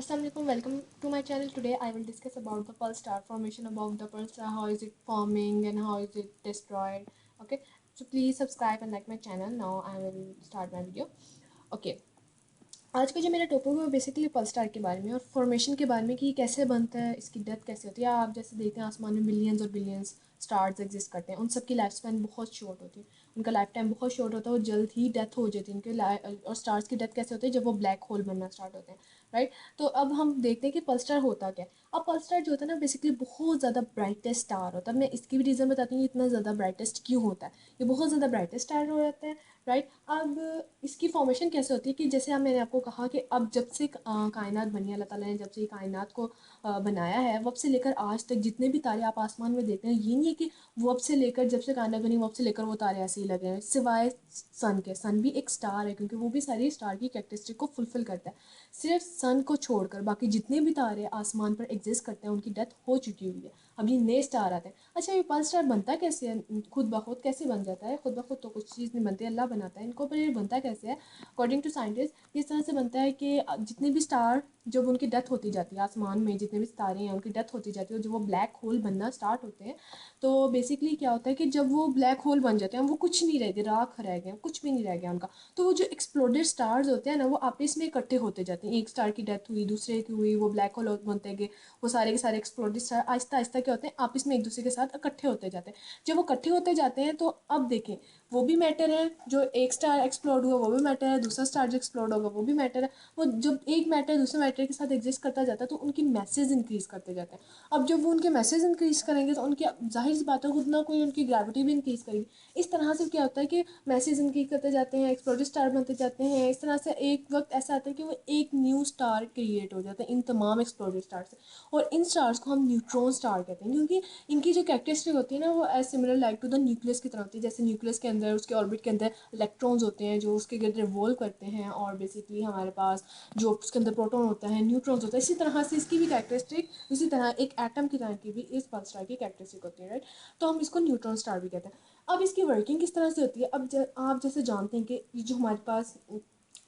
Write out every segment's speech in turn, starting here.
Assalamu alaikum, welcome to my channel. Today I will discuss about the pulse star formation, about the pulse star, how is it forming and how is it destroyed. Okay, so please subscribe and like my channel. Now I will start my video. Okay, आज का जो मेरा topic है वो basically pulse star के बारे में और फॉर्मेशन के बारे में कि ये कैसे बनता है, इसकी डेथ कैसे होती है। आप जैसे देखते हैं आसमान में मिलियंस और बिलियंस स्टार्स एग्जिस्ट करते हैं, उन सब की लाइफ स्पैन बहुत शॉर्ट होती है, उनका लाइफ टाइम बहुत शॉर्ट होता है और जल्द ही डेथ हो जाती है उनके। और स्टार्स की डेथ कैसे होती है, जब वो ब्लैक होल बनना स्टार्ट होते हैं, राइट। तो अब हम देखते हैं कि पल्स स्टार होता क्या है। अब पल्स स्टार जो होता है ना, बेसिकली बहुत ज़्यादा ब्राइटेस्ट स्टार होता है। मैं इसकी भी रीज़न बताती हूँ कि इतना ज़्यादा ब्राइटेस्ट क्यों होता है। ये बहुत ज़्यादा ब्राइटेस्ट स्टार हो जाते हैं, राइट। अब इसकी फॉर्मेशन कैसे होती है कि जैसे मैंने आपको कहा कि अब जब से कायनात बनी है, अल्लाह ताला ने जब से कायनात को बनाया है, वब से लेकर आज तक जितने भी तारे आप आसमान में देखते हैं, ये नहीं है कि वब से लेकर जब से कायनात बनी वब से लेकर वो तारे ऐसे ही लगे हैं, सिवाय सन के। सन भी एक स्टार है क्योंकि वो भी सारी स्टार की कैरेक्टरिस्टिक को फुलफिल करता है। सिर्फ सन को छोड़कर बाकी जितने भी तारे आसमान पर एग्जिस्ट करते हैं उनकी डेथ हो चुकी हुई है। अब ये नए स्टार आते हैं। अच्छा, ये पल्स स्टार बनता कैसे है, खुद ब खुद कैसे बन जाता है? खुद ब खुद तो कुछ चीज़ नहीं बनती, अल्लाह बनाता है इनको। पर ये बनता कैसे है? अकॉर्डिंग टू साइंटिस्ट इस तरह से बनता है कि जितने भी स्टार जब उनकी डेथ होती जाती है, आसमान में जितने भी तारे हैं उनकी डेथ होती जाती है और जब वो ब्लैक होल बनना स्टार्ट होते हैं, तो बेसिकली क्या होता है कि जब वो ब्लैक होल बन जाते हैं वो कुछ नहीं रह गए, राख रह गए, कुछ भी नहीं रह गया उनका। तो वो जो एक्सप्लोडेड स्टार्स होते हैं ना, वो आपस में इकट्ठे होते जाते हैं। एक स्टार की डेथ हुई, दूसरे की हुई, वो ब्लैक होल बनते गए, वो सारे के सारे एक्सप्लोडेड स्टार आहिस्ता आहिस्ता क्या होते हैं, आपस में एक दूसरे के साथ इकट्ठे होते जाते हैं। जब वो इकट्ठे होते जाते हैं तो अब देखें, वो भी मैटर है, जो एक स्टार एक्सप्लोड हुआ वो भी मैटर है, दूसरा स्टार जो एक्सप्लोड होगा वो भी मैटर है। वो जब एक मैटर दूसरे मैटर के साथ एग्जिस्ट करता जाता है तो उनकी मैसेज इंक्रीज करते जाते हैं। अब जब वो उनके मैसेज इंक्रीज करेंगे तो उनकी जाहिर सी बात है खुद ना कोई उनकी ग्रेविटी भी इंक्रीज करेगी। इस तरह से क्या होता है कि मैसेज इंक्रीज करते जाते हैं, एक्सप्लोडेड स्टार बनते जाते हैं। इस तरह से एक वक्त ऐसा आता है कि वो एक न्यू स्टार क्रिएट हो जाता है इन तमाम एक्सप्लोडेड स्टार से। और इन स्टार्स को हम न्यूट्रॉन स्टार कहते हैं क्योंकि इनकी जो कैरेक्टरिस्टिक होती है ना, वो as similar like to the nucleus की तरह होती है। जैसे न्यूक्लियस के अंदर, उसके ऑर्बिट के अंदर इलेक्ट्रॉन्स होते हैं जो उसके गिर्द रिवॉल्व करते हैं, और बेसिकली हमारे पास जो उसके अंदर प्रोटॉन होता है, न्यूट्रॉन्स होता है। इसी तरह से इसकी भी कैरेक्टरिस्टिक इसी तरह एक एटम की तरह की भी इस पल्स स्टार की कैरेक्टरिस्टिक होती है, राइट। तो हम इसको न्यूट्रॉन स्टार भी कहते हैं। अब इसकी वर्किंग किस तरह से होती है? अब आप जैसे जानते हैं कि ये जो हमारे पास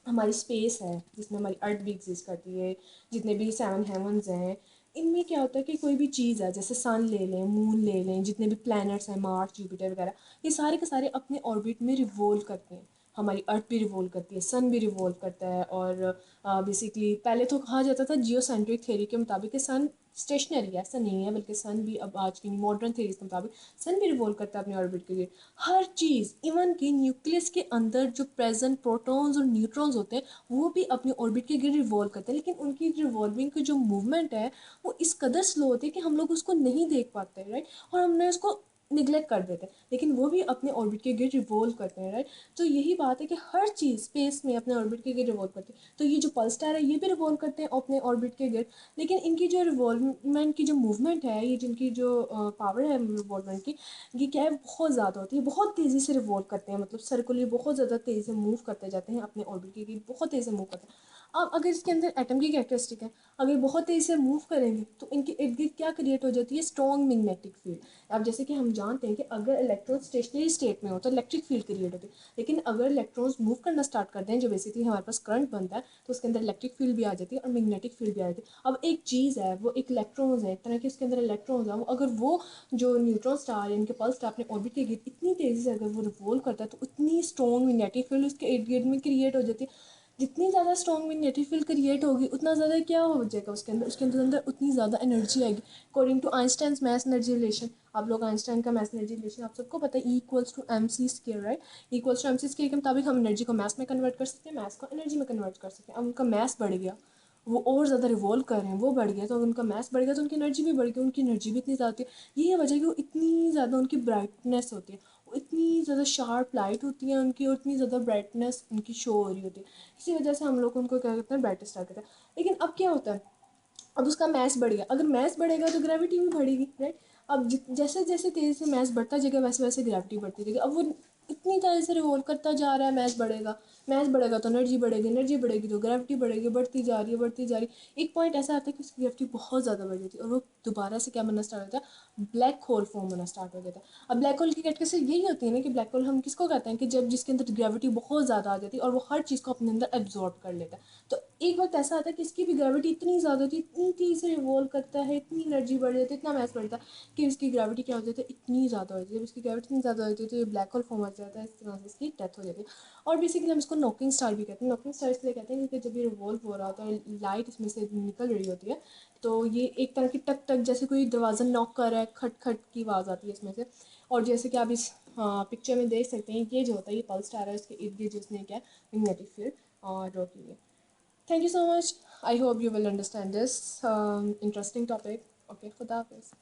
हमारी स्पेस है जिसमें हमारी अर्थ भी एग्जिस्ट करती है, जितने भी सेवन हेवन्स हैं, इनमें क्या होता है कि कोई भी चीज़ है, जैसे सन ले लें, मून ले लें, जितने भी प्लैनेट्स हैं, मार्स, जुपिटर वगैरह, ये सारे के सारे अपने ऑर्बिट में रिवॉल्व करते हैं। हमारी अर्थ भी रिवॉल्व करती है, सन भी रिवॉल्व करता है। और बेसिकली पहले तो कहा जाता था जियो सेंट्रिक थ्योरी के मुताबिक कि सन स्टेशनरी है, ऐसा नहीं है, बल्कि सन भी अब आज की मॉडर्न थ्योरी के मुताबिक सन भी रिवॉल्व करता है अपने ऑर्बिट के लिए। हर चीज़, इवन कि न्यूक्लियस के अंदर जो प्रेजेंट प्रोटॉन्स और न्यूट्रॉन्स होते हैं वो भी अपने ऑर्बिट के गिर रिवॉल्व करते हैं, लेकिन उनकी रिवॉल्विंग की जो मूवमेंट है वो इस कदर स्लो होती है कि हम लोग उसको नहीं देख पाते, राइट। और हमने उसको निगलेक्ट कर देते हैं, लेकिन वो भी अपने ऑर्बिट के गिर रिवॉल्व करते हैं, राइट। तो यही बात है कि हर चीज़ स्पेस में अपने ऑर्बिट के गिर रिवॉल्व करती है। तो ये जो पल्स स्टार है ये भी रिवॉल्व करते हैं अपने ऑर्बिट के गिर, लेकिन इनकी जो रिवॉल्वमेंट की जो मूवमेंट है, ये जिनकी जो पावर है रिवॉल्वमेंट की, ये क्या है, बहुत ज़्यादा होती है। बहुत तेज़ी से रिवॉल्व करते हैं, मतलब सर्कुलर बहुत ज़्यादा तेज़ी से मूव करते जाते हैं अपने ऑर्बिट के गिर, बहुत तेज़ी से मूव करते हैं। अब अगर इसके अंदर एटम की कैरेक्टरिस्टिक है, अगर बहुत तेज़ी से मूव करेंगे तो इनके इर्द गिर्द क्या क्रिएट हो जाती है, स्ट्रॉन्ग मैग्नेटिक फील्ड। अब जैसे कि हम जानते हैं कि अगर इलेक्ट्रॉन स्टेशनरी स्टेट में हो तो इलेक्ट्रिक फील्ड क्रिएट होती है, लेकिन अगर इलेक्ट्रॉन्स मूव करना स्टार्ट करते हैं, जो बेसिकली हमारे पास करंट बनता है, तो उसके अंदर इलेक्ट्रिक फील्ड भी आ जाती है और मैग्नेटिक फील्ड भी आ जाती है। अब एक चीज़ है, वो एक इलेक्ट्रॉन्स है, एक तरह के उसके अंदर इलेक्ट्रॉन्स है, वो अगर वो जो न्यूट्रॉन स्टार है, इनके पल्स स्टार अपने ऑर्बिट के गिर्द इतनी तेज़ी से अगर वो रिवॉल्व करता है तो उतनी स्ट्रॉन्ग मैग्नेटिक फील्ड उसके इर्द गिर्द में क्रिएट हो जाती है। जितनी ज़्यादा स्ट्रॉन्ग मैग्नेटिक फील्ड क्रिएट होगी उतना ज़्यादा क्या हो जाएगा उसके अंदर उतनी ज़्यादा एनर्जी आएगी। According to Einstein mass energy relation, आप लोग आइंस्टाइन का मैथ एनर्जी रिलेशन आप सबको पता है, equals to M C square, right. Equals to M C square के मुताबिक हम एनर्जी को मैथ में कन्वर्ट कर सकते हैं, मैथ को एनर्जी में कन्वर्ट कर सकते हैं। अब उनका मैथ बढ़ गया, वो और ज़्यादा रिवॉल्व कर रहे हैं, वो बढ़ गया, तो अगर उनका मैथ बढ़ गया तो उनकी एनर्जी भी बढ़ गई, उनकी एनर्जी भी इतनी ज़्यादा होती है। यही वजह है कि वो इतनी ज़्यादा उनकी ब्राइटनेस होती है, वो इतनी ज़्यादा शार्प लाइट होती है उनकी, और इतनी ज़्यादा ब्राइटनेस उनकी शो हो रही होती है। इसी वजह से हम लोग उनको क्या कहते हैं, ब्राइटेस्ट स्टार कहते हैं। लेकिन अब क्या होता है, अब उसका मैस बढ़ गया, अगर मैस बढ़ेगा तो ग्रेविटी भी बढ़ेगी, राइट। अब जैसे जैसे तेज़ी से मैस बढ़ता जाएगा वैसे वैसे ग्रेविटी बढ़ती जाएगी। अब वो اتنی طرح سے ریوالو کرتا جا رہا ہے، میس بڑھے گا تو انرجی بڑھے گی تو گریوٹی بڑھے گی، بڑھتی جا رہی ہے. ایک پوائنٹ ایسا آتا ہے کہ اس کی گریوٹی بہت زیادہ بڑھ جاتی ہے اور وہ دوبارہ سے کیا بننا اسٹارٹ ہوتا ہے، بلیک ہول فارم ہونا اسٹارٹ ہو جاتا ہے. اب بلیک ہول کی کیٹیگری یہی ہوتی ہے نا کہ بلیک ہول ہم کس کو کہتے ہیں کہ جب جس کے اندر گریوٹی بہت زیادہ آ جاتی ہے اور وہ ہر چیز کو اپنے اندر ایبزارب کر لیتا ہے. تو ایک وقت ایسا آتا ہے کہ اس کی بھی گریوٹی اتنی زیادہ ہوتی ہے، اتنی تیزی سے ریوالو کرتا ہے، اتنی انرجی بڑھ جاتی ہے، اتنا میس بڑھتا ہے کہ اس کی گریوٹی کیا ہو جاتی ہے، اتنی زیادہ ہو جاتی ہے. جب اس کی گریوٹی اتنی زیادہ ہو جاتی ہے تو یہ بلیک ہول فارم ہو جاتا ہے، اس طرح سے اس کی ڈیتھ ہو جاتی ہے. اور بیسیکلی ہم اس کو ناکنگ اسٹار بھی کہتے ہیں. ناکنگ اسٹار اس لیے کہتے ہیں کیونکہ جب یہ ریوالو ہو رہا ہوتا ہے، لائٹ اس میں سے نکل رہی ہوتی ہے، تو یہ ایک طرح کی ٹک ٹک جیسے کوئی دروازہ ناک کر رہا ہے، کھٹ کھٹ کی آواز آتی ہے اس میں سے. اور جیسے کہ آپ اس پکچر میں دیکھ سکتے ہیں، یہ جو ہوتا ہے یہ پلس اسٹار ہے، اس کے ارد گرد جس نے کیا میگنیٹک فیلڈ اور روکی ہے. Thank you so much. I hope you will understand this interesting topic. Okay, خدا حافظ.